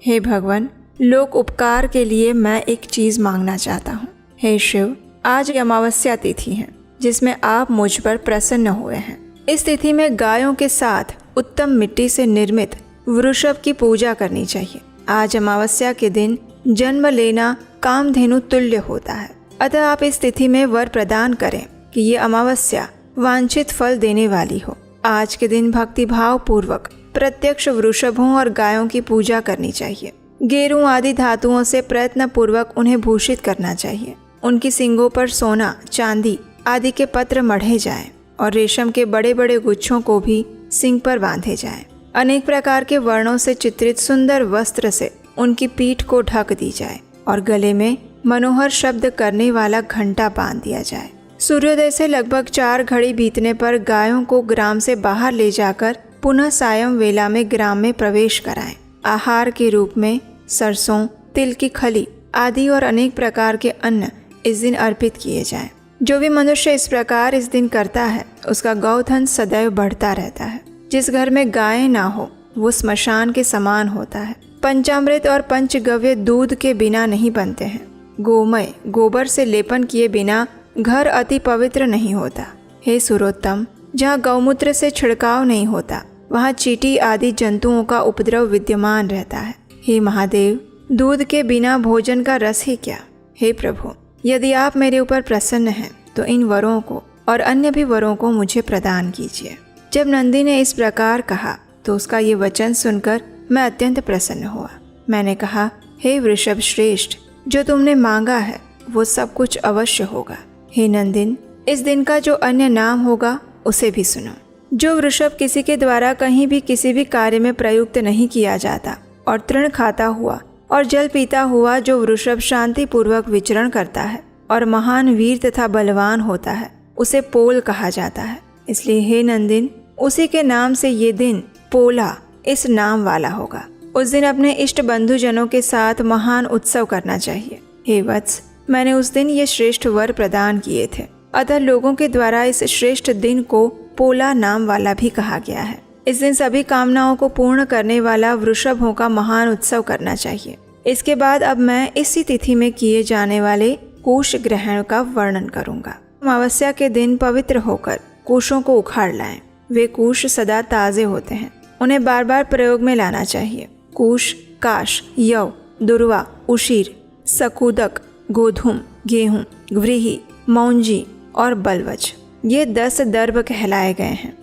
हे भगवान, लोक उपकार के लिए मैं एक चीज मांगना चाहता हूँ। हे शिव, आज अमावस्या तिथि है जिसमें आप मुझ पर प्रसन्न हुए हैं। इस तिथि में गायों के साथ उत्तम मिट्टी से निर्मित वृषभ की पूजा करनी चाहिए। आज अमावस्या के दिन जन्म लेना कामधेनु तुल्य होता है। अतः आप इस तिथि में वर प्रदान करें कि ये अमावस्या वांछित फल देने वाली हो। आज के दिन भक्तिभाव पूर्वक प्रत्यक्ष वृषभों और गायों की पूजा करनी चाहिए। गेरू आदि धातुओं से प्रयत्न पूर्वक उन्हें भूषित करना चाहिए। उनकी सींगों पर सोना, चांदी आदि के पत्र मढ़े जाएं और रेशम के बड़े बड़े गुच्छों को भी सींग पर बांधे जाएं। अनेक प्रकार के वर्णों से चित्रित सुंदर वस्त्र से उनकी पीठ को ढक दी जाए और गले में मनोहर शब्द करने वाला घंटा बांध दिया जाए। सूर्योदय से लगभग 4 घड़ी बीतने पर गायों को ग्राम से बाहर ले जाकर पुनः सायं वेला में ग्राम में प्रवेश कराएं। आहार के रूप में सरसों, तिल की खली आदि और अनेक प्रकार के अन्न इस दिन अर्पित किए जाएं। जो भी मनुष्य इस प्रकार इस दिन करता है उसका गौधन सदैव बढ़ता रहता है। जिस घर में गायें ना हो वो श्मशान के समान होता है। पंचामृत और पंचगव्य दूध के बिना नहीं बनते हैं। गोमय गोबर से लेपन किए बिना घर अति पवित्र नहीं होता। हे सुरोत्तम, जहाँ गौमूत्र से छिड़काव नहीं होता वहाँ चींटी आदि जंतुओं का उपद्रव विद्यमान रहता है। हे महादेव, दूध के बिना भोजन का रस ही क्या। हे प्रभु, यदि आप मेरे ऊपर प्रसन्न हैं तो इन वरों को और अन्य भी वरों को मुझे प्रदान कीजिए। जब नंदी ने इस प्रकार कहा तो उसका ये वचन सुनकर मैं अत्यंत प्रसन्न हुआ। मैंने कहा, हे वृषभ श्रेष्ठ, जो तुमने मांगा है वो सब कुछ अवश्य होगा। हे नंदिन, इस दिन का जो अन्य नाम होगा उसे भी सुनो। जो वृषभ किसी के द्वारा कहीं भी किसी भी कार्य में प्रयुक्त नहीं किया जाता और तृण खाता हुआ और जल पीता हुआ जो वृषभ शांति पूर्वक विचरण करता है और महान वीर तथा बलवान होता है उसे पोल कहा जाता है। इसलिए हे नंदिन, उसी के नाम से ये दिन पोला इस नाम वाला होगा। उस दिन अपने इष्ट बंधुजनों के साथ महान उत्सव करना चाहिए। हे वत्स, मैंने उस दिन ये श्रेष्ठ वर प्रदान किए थे, अतः लोगों के द्वारा इस श्रेष्ठ दिन को पोला नाम वाला भी कहा गया है। इस दिन सभी कामनाओं को पूर्ण करने वाला वृषभों का महान उत्सव करना चाहिए। इसके बाद अब मैं इसी तिथि में किए जाने वाले कुश ग्रहण का वर्णन करूंगा। अमावस्या के दिन पवित्र होकर कुशों को उखाड़ लाएं। वे कुश सदा ताजे होते हैं, उन्हें बार बार प्रयोग में लाना चाहिए। कुश, काश, यव, दुर्वा, उशीर, सकुदक, गोधूम, गेहूं, व्रीहि, मौंजी और बलवज, ये 10 दर्भ कहलाए गए हैं।